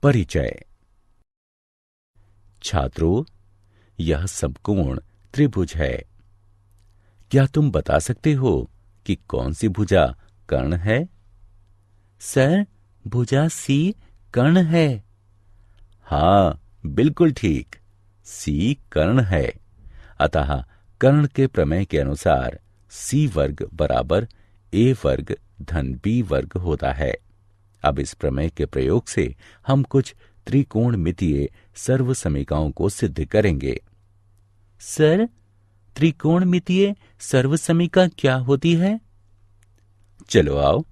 परिचय। छात्रों, यह समकोण त्रिभुज है। क्या तुम बता सकते हो कि कौन सी भुजा कर्ण है? सर, भुजा सी कर्ण है। हाँ, बिल्कुल ठीक, सी कर्ण है। अतः कर्ण के प्रमेय के अनुसार सी वर्ग बराबर ए वर्ग धन बी वर्ग होता है। अब इस प्रमेय के प्रयोग से हम कुछ त्रिकोणमितीय सर्वसमीकाओं को सिद्ध करेंगे। सर, त्रिकोणमितीय सर्वसमीका क्या होती है? चलो आओ,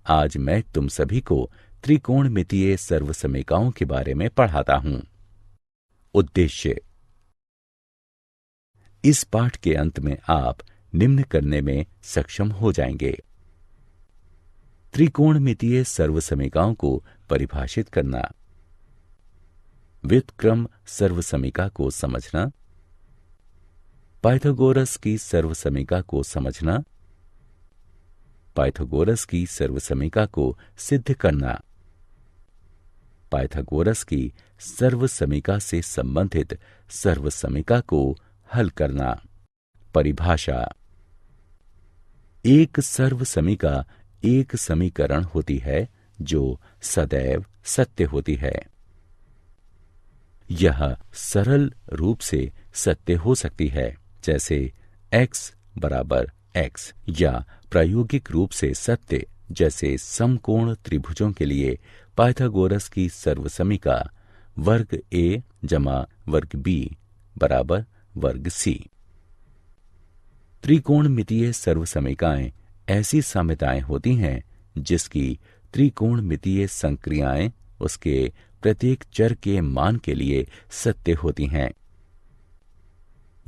आज मैं तुम सभी को त्रिकोणमितीय सर्वसमीकाओं के बारे में पढ़ाता हूं। उद्देश्य। इस पाठ के अंत में आप निम्न करने में सक्षम हो जाएंगे। त्रिकोणमितीय सर्वसमीकाओं को परिभाषित करना, व्युत्क्रम सर्वसमीका को समझना, पाइथागोरस की सर्वसमीका को समझना, पाइथागोरस की सर्वसमीका को सिद्ध करना, पाइथागोरस की सर्वसमीका से संबंधित सर्वसमीका को हल करना। परिभाषा। एक सर्वसमीका एक समीकरण होती है जो सदैव सत्य होती है। यह सरल रूप से सत्य हो सकती है, जैसे x बराबर x, या प्रायोगिक रूप से सत्य, जैसे समकोण त्रिभुजों के लिए पाइथागोरस की सर्वसमीका वर्ग a जमा वर्ग b बराबर वर्ग c। त्रिकोणमितीय सर्वसमीकाएं ऐसी साम्यताएं होती हैं जिसकी त्रिकोणमितीय संक्रियाएं उसके प्रत्येक चर के मान के लिए सत्य होती हैं।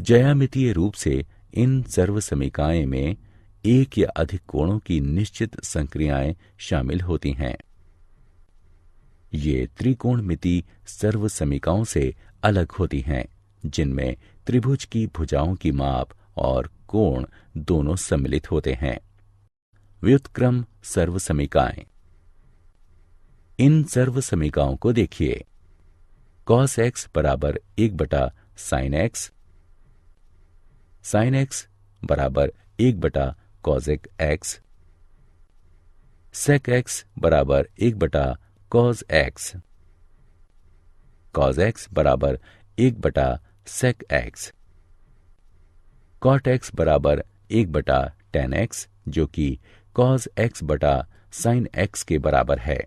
ज्यामितीय रूप से इन सर्वसमीकाएं में एक या अधिक कोणों की निश्चित संक्रियाएं शामिल होती हैं। ये त्रिकोणमिति सर्वसमीकाओं से अलग होती हैं, जिनमें त्रिभुज की भुजाओं की माप और कोण दोनों सम्मिलित होते हैं। व्युत्क्रम सर्वसमीकाएं। इन सर्वसमीकाओं को देखिए। cos x बराबर 1 sin x, sin x बराबर 1 cosec x, sec x बराबर 1 cos x, cos x बराबर 1 sec x, cot x बराबर 1 tan x, जो कि cos x बटा sin x के बराबर है,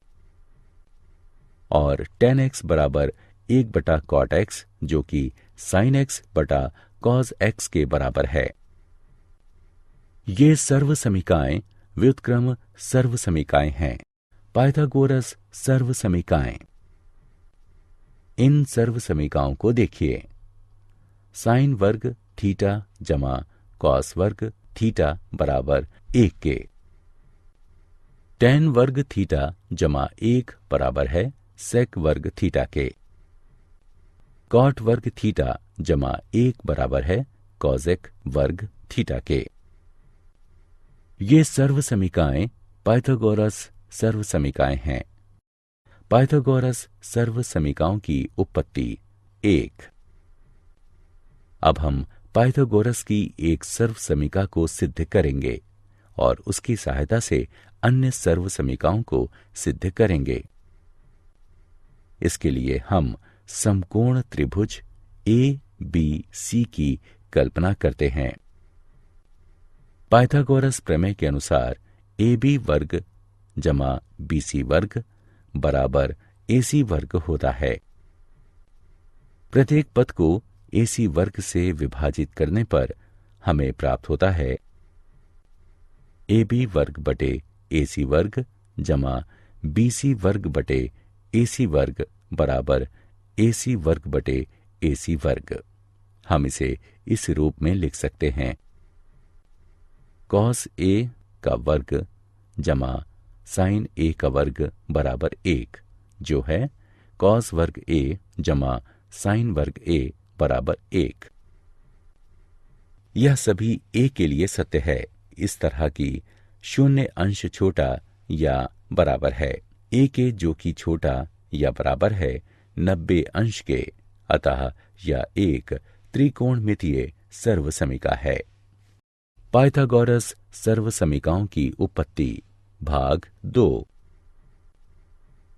और tan x बराबर 1 cot x, जो कि sin x बटा cos x के बराबर है। ये सर्वसमीकाएं व्युत्क्रम सर्वसमीकाएं हैं। पाइथागोरस सर्वसमीकाएं। इन सर्वसमीकाओं को देखिए। साइन वर्ग थीटा जमा कॉस वर्ग थीटा बराबर 1 के। टैन वर्ग थीटा जमा 1 बराबर है सेक वर्ग थीटा के। कॉट वर्ग थीटा जमा 1 बराबर है कॉजेक वर्ग थीटा के। ये सर्वसमीकाएं पाइथागोरस सर्वसमीकाएं हैं। पाइथागोरस सर्वसमीकाओं की उत्पत्ति 1। अब हम पाइथागोरस की एक सर्वसमीका को सिद्ध करेंगे और उसकी सहायता से अन्य सर्वसमीकाओं को सिद्ध करेंगे। इसके लिए हम समकोण त्रिभुज ABC की कल्पना करते हैं। पाइथागोरस प्रमेय के अनुसार AB वर्ग जमा BC वर्ग बराबर AC वर्ग होता है। प्रत्येक पद को AC वर्ग से विभाजित करने पर हमें प्राप्त होता है AB वर्ग बटे AC वर्ग जमा BC वर्ग बटे AC वर्ग बराबर AC वर्ग बटे AC वर्ग। हम इसे इस रूप में लिख सकते हैं। cos A का वर्ग जमा sin A का वर्ग बराबर 1, जो है cos वर्ग A जमा sin वर्ग A बराबर 1। यह सभी A के लिए सत्य है। इस तरह की शून्य अंश छोटा या बराबर है A के, जो कि छोटा या बराबर है 90 अंश के, अतः यह एक त्रिकोणमितीय सर्वसमीका है। पाइथागोरस सर्वसमीकाओं की उत्पत्ति भाग 2।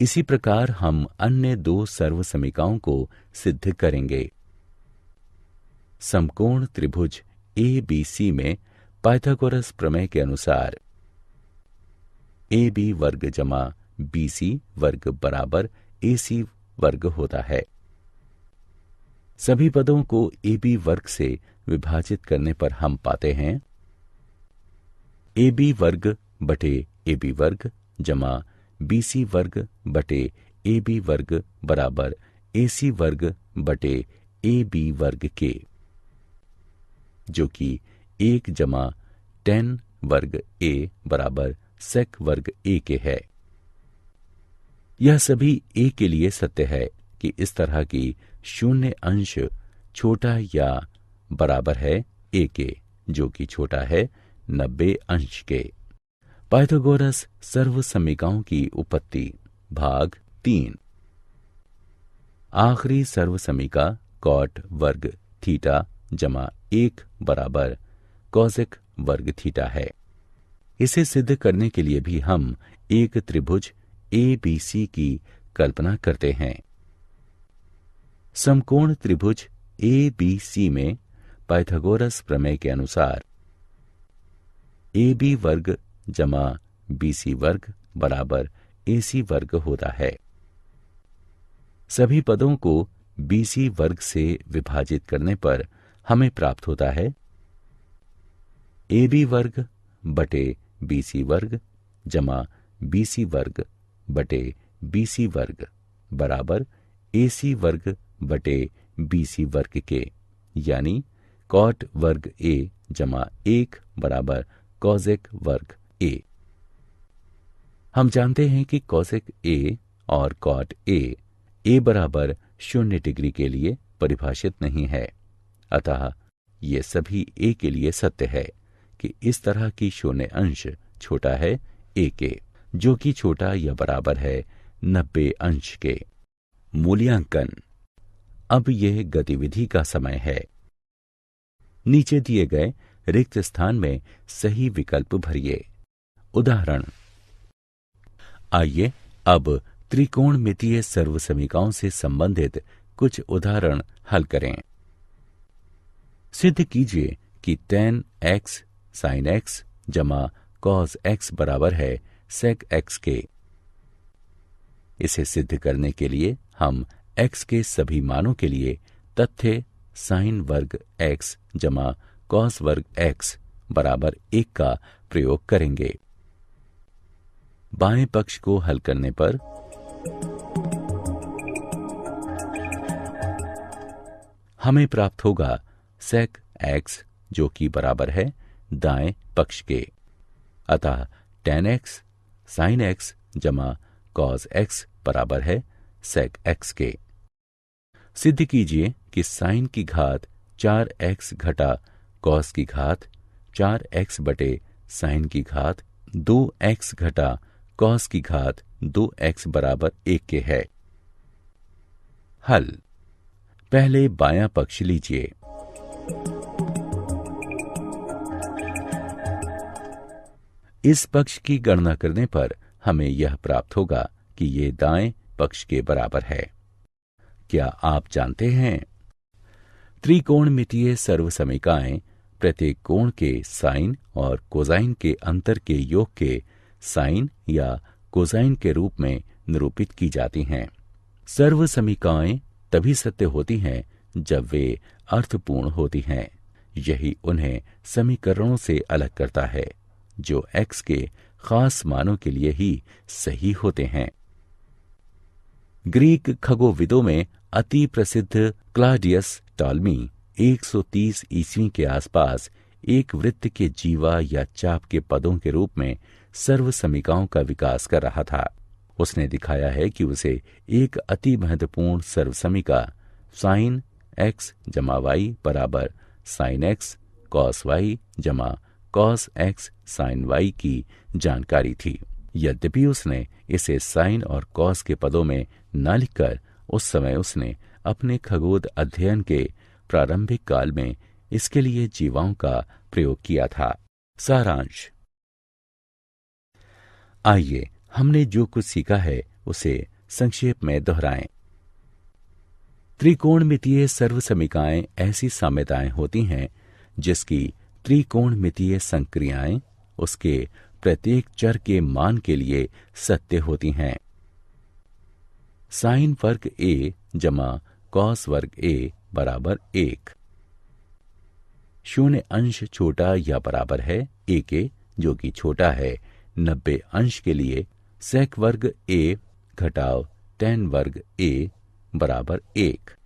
इसी प्रकार हम अन्य 2 सर्वसमीकाओं को सिद्ध करेंगे। समकोण त्रिभुज ABC में पाइथागोरस प्रमेय के अनुसार AB वर्ग जमा BC वर्ग बराबर AC वर्ग होता है। सभी पदों को AB वर्ग से विभाजित करने पर हम पाते हैं AB वर्ग बटे AB वर्ग जमा BC वर्ग बटे AB वर्ग बराबर AC वर्ग बटे AB वर्ग के, जो कि 1 जमा tan वर्ग A बराबर sec वर्ग A के है। यह सभी A के लिए सत्य है कि इस तरह की शून्य अंश छोटा या बराबर है A के, जो कि छोटा है 90 अंश के। पाइथागोरस सर्वसमीकाओं की उत्पत्ति भाग 3। आखिरी सर्वसमीका कॉट वर्ग थीटा जमा 1 बराबर कॉसेक वर्ग थीटा है। इसे सिद्ध करने के लिए भी हम एक त्रिभुज ABC की कल्पना करते हैं। समकोण त्रिभुज ABC में पाइथागोरस प्रमेय के अनुसार AB वर्ग जमा BC वर्ग बराबर AC वर्ग होता है। सभी पदों को BC वर्ग से विभाजित करने पर हमें प्राप्त होता है AB वर्ग बटे BC वर्ग जमा BC वर्ग बटे BC वर्ग बराबर AC वर्ग बटे BC वर्ग के, यानी कॉट वर्ग A जमा 1 बराबर कॉसेक वर्ग A। हम जानते हैं कि कॉसेक A और कॉट A बराबर 0 डिग्री के लिए परिभाषित नहीं है, अतः ये सभी A के लिए सत्य है कि इस तरह की शून्य अंश छोटा है A के, जो कि छोटा या बराबर है 90 अंश के। मूल्यांकन। अब यह गतिविधि का समय है। नीचे दिए गए रिक्त स्थान में सही विकल्प भरिए। उदाहरण। आइए अब त्रिकोणमितीय सर्वसमीकाओं से संबंधित कुछ उदाहरण हल करें। सिद्ध कीजिए कि tan x sin x जमा cos x बराबर है sec x के। इसे सिद्ध करने के लिए हम x के सभी मानों के लिए तथ्य sin वर्ग x जमा cos वर्ग x बराबर 1 का प्रयोग करेंगे। बाएं पक्ष को हल करने पर हमें प्राप्त होगा sec x, जो कि बराबर है दाएं पक्ष के, अतः tan x sin x जमा cos x बराबर है sec x के। सिद्ध कीजिए कि sin की घात 4x घटा cos की घात 4x बटे sin की घात 2x घटा cos की घात 2x बराबर 1 के है। हल। पहले बायां पक्ष लीजिए। इस पक्ष की गणना करने पर हमें यह प्राप्त होगा कि ये दाएं पक्ष के बराबर है। क्या आप जानते हैं त्रिकोणमितीय सर्वसमीकाएं प्रत्येक कोण के साइन और कोसाइन के अंतर के योग के साइन या कोसाइन के रूप में निरूपित की जाती हैं। सर्वसमीकाएं तभी सत्य होती हैं जब वे अर्थपूर्ण होती हैं। यही उन्हें समीकरणों से अलग करता है, जो x के खास मानों के लिए ही सही होते हैं। ग्रीक खगोविदों में अति प्रसिद्ध क्लाडियस टॉलमी 130 ईस्वी के आसपास एक वृत्त के जीवा या चाप के पदों के रूप में सर्वसमीकाओं का विकास कर रहा था। उसने दिखाया है कि उसे एक अति महत्वपूर्ण सर्वसमीका साइन x जमा y बराबर साइन x कॉस y जमा कॉस x साइन y की जानकारी थी। यद्यपि उसने इसे साइन और कॉस के पदों में न लिखकर उस समय उसने अपने खगोल अध्ययन के प्रारंभिक काल में इसके लिए जीवाओं का प्रयोग किया था। सारांश। आइए हमने जो कुछ सीखा है उसे संक्षेप में दोहराएं। त्रिकोणमितीय सर्वसमीकाएं ऐसी साम्यताएं होती हैं जिसकी त्रिकोणमितीय संक्रियाएं उसके प्रत्येक चर के मान के लिए सत्य होती हैं। साइन वर्ग ए जमा कॉस वर्ग ए बराबर 1। शून्य अंश छोटा या बराबर है ए के, जो कि छोटा है 90 अंश के लिए सेक वर्ग ए घटाव tan वर्ग ए बराबर 1।